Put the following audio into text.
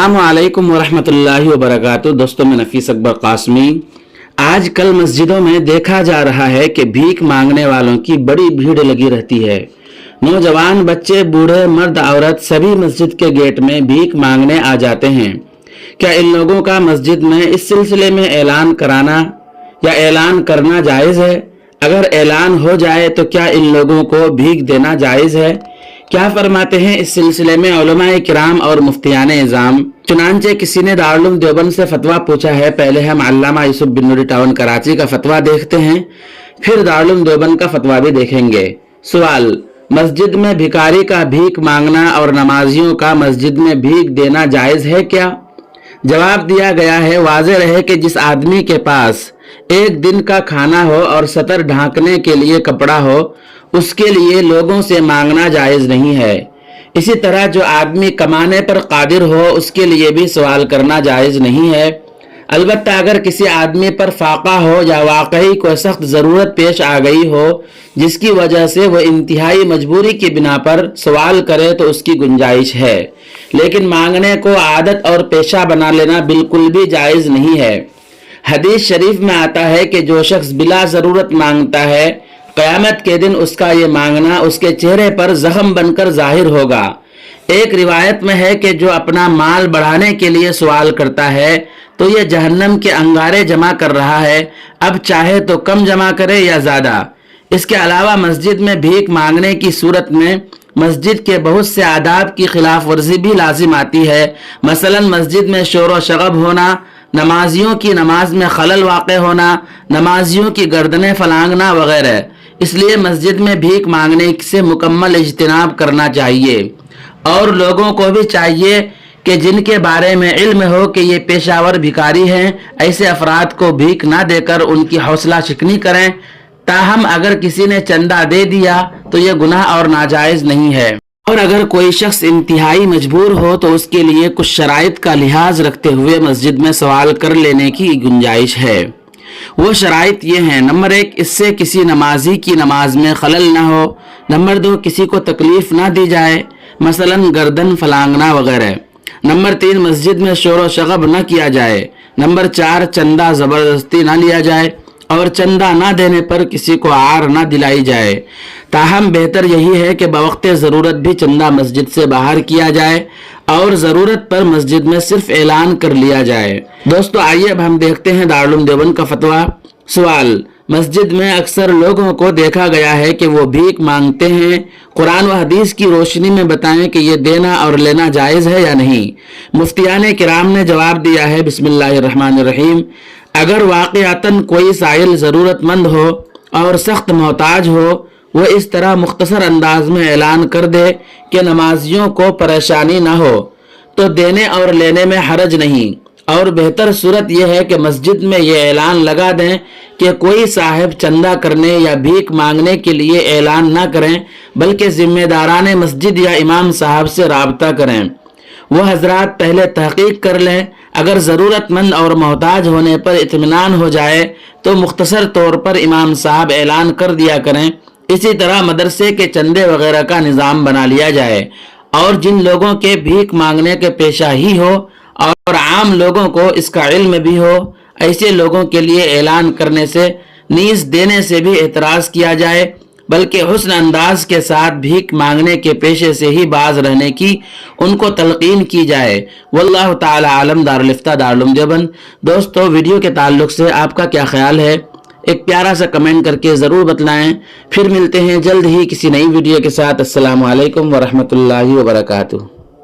अस्सलाम वालेकुम वरहमतुल्लाहि वबरकातुहू। दोस्तों, मैं नफीस अकबर कासमी। आज कल मस्जिदों में देखा जा रहा है कि भीख मांगने वालों की बड़ी भीड़ लगी रहती है। नौजवान, बच्चे, बूढ़े, मर्द, औरत सभी मस्जिद के गेट में भीख मांगने आ जाते हैं। क्या इन लोगों का मस्जिद में इस सिलसिले में ऐलान कराना या ऐलान करना जायज़ है? अगर ऐलान हो जाए तो क्या इन लोगों को भीख देना जायज़ है? क्या फरमाते हैं इस सिलसिले में उलमाए किराम और मुफ्तियाने इज़ाम। चुनांचे किसी ने दारुल उलूम देवबंद से फतवा पूछा है। पहले हम अल्लामा यूसुफ बिन नूरी टाउन कराची का फतवा देखते हैं, फिर दारुल उलूम देवबंद का फतवा भी देखेंगे। सवाल: मस्जिद में भिखारी का भीख मांगना और नमाजियों का मस्जिद में भीख देना जायज़ है क्या? जवाब दिया गया है, वाज़ेह रहे कि जिस आदमी के पास एक दिन का खाना हो और सतर ढांकने के लिए कपड़ा हो, उसके लिए लोगों से मांगना जायज़ नहीं है। इसी तरह जो आदमी कमाने पर कादिर हो, उसके लिए भी सवाल करना जायज़ नहीं है। अलबत्ता अगर किसी आदमी पर फाका हो या वाकई कोई सख्त ज़रूरत पेश आ गई हो जिसकी वजह से वह इंतहाई मजबूरी की बिना पर सवाल करे तो उसकी गुंजाइश है, लेकिन मांगने को आदत और पेशा बना लेना बिल्कुल भी जायज़ नहीं है। हदीस शरीफ में आता है कि जो शख्स बिला ज़रूरत मांगता है, क़यामत के दिन उसका ये मांगना उसके चेहरे पर जख्म बनकर जाहिर होगा। एक रिवायत में है कि जो अपना माल बढ़ाने के लिए सवाल करता है तो ये जहन्नम के अंगारे जमा कर रहा है, अब चाहे तो कम जमा करे या ज़्यादा। इसके अलावा मस्जिद में भीख मांगने की सूरत में मस्जिद के बहुत से आदाब की खिलाफ वर्जी भी लाजिम आती है। मसलन मस्जिद में शोर व शगब होना, नमाजियों की नमाज में खलल वाक़ होना, नमाजियों की गर्दनें फलांगना वगैरह। इसलिए मस्जिद में भीख मांगने से मुकम्मल इज्तिनाब करना चाहिए और लोगों को भी चाहिए कि जिनके बारे में इल्म हो कि ये पेशावर भिखारी हैं, ऐसे अफराद को भीख ना देकर उनकी हौसला शिकनी करें। ताहम अगर किसी ने चंदा दे दिया तो ये गुनाह और नाजायज़ नहीं है, और अगर कोई शख्स इंतहाई मजबूर हो तो उसके लिए कुछ शराइत का लिहाज रखते हुए मस्जिद में सवाल कर लेने की गुंजाइश है। वो शराइत ये हैं: नंबर 1, इससे किसी नमाजी की नमाज में खलल ना हो। नंबर 2, किसी को तकलीफ ना दी जाए, मसलन गर्दन फलांगना वगैरह। नंबर 3, मस्जिद में शोर व शगब न किया जाए। नंबर 4, चंदा ज़बरदस्ती ना लिया जाए और चंदा ना देने पर किसी को आर ना दिलाई जाए। ताहम बेहतर यही है कि बवक्ते ज़रूरत भी चंदा मस्जिद से बाहर किया जाए और ज़रूरत पर मस्जिद में सिर्फ ऐलान कर लिया जाए। दोस्तों, आइए अब हम देखते हैं दारुल उलूम देवबंद का फतवा। सवाल: मस्जिद में अक्सर लोगों को देखा गया है कि वो भीख मांगते हैं। कुरान व हदीस की रोशनी में बताएं कि ये देना और लेना जायज़ है या नहीं। मुफ्तियाने किराम ने जवाब दिया है, बिस्मिल्लाहिर्रहमानिर्रहीम, अगर वाक़अतन कोई साइल ज़रूरतमंद हो और सख्त मोहताज हो, वो इस तरह मुख्तसर अंदाज में ऐलान कर दे कि नमाजियों को परेशानी ना हो, तो देने और लेने में हरज नहीं। और बेहतर सूरत यह है कि मस्जिद में ये ऐलान लगा दें कि कोई साहिब चंदा करने या भीख मांगने के लिए ऐलान ना करें, बल्कि जिम्मेदारान मस्जिद या इमाम साहब से राबता करें। वह हजरात पहले तहकीक कर लें। अगर ज़रूरतमंद और मोहताज होने पर इत्मीनान हो जाए तो मुख्तसर तौर पर इमाम साहब ऐलान कर दिया करें। इसी तरह मदरसे के चंदे वगैरह का निज़ाम बना लिया जाए, और जिन लोगों के भीख मांगने के पेशा ही हो और आम लोगों को इसका इल्म भी हो, ऐसे लोगों के लिए ऐलान करने से, नीज़ देने से भी एतराज़ किया जाए, बल्कि हुस्न अंदाज के साथ भीख मांगने के पेशे से ही बाज रहने की उनको तलकीन की जाए। वल्लाहु ताला आलम। दारुल इफ्ता दारुल उलूम देवबंद। दोस्तों, वीडियो के ताल्लुक से आपका क्या ख्याल है? एक प्यारा सा कमेंट करके ज़रूर बतलाएं। फिर मिलते हैं जल्द ही किसी नई वीडियो के साथ। अस्सलामु अलैकुम वरहमतुल्लाहि वबरकातुहू।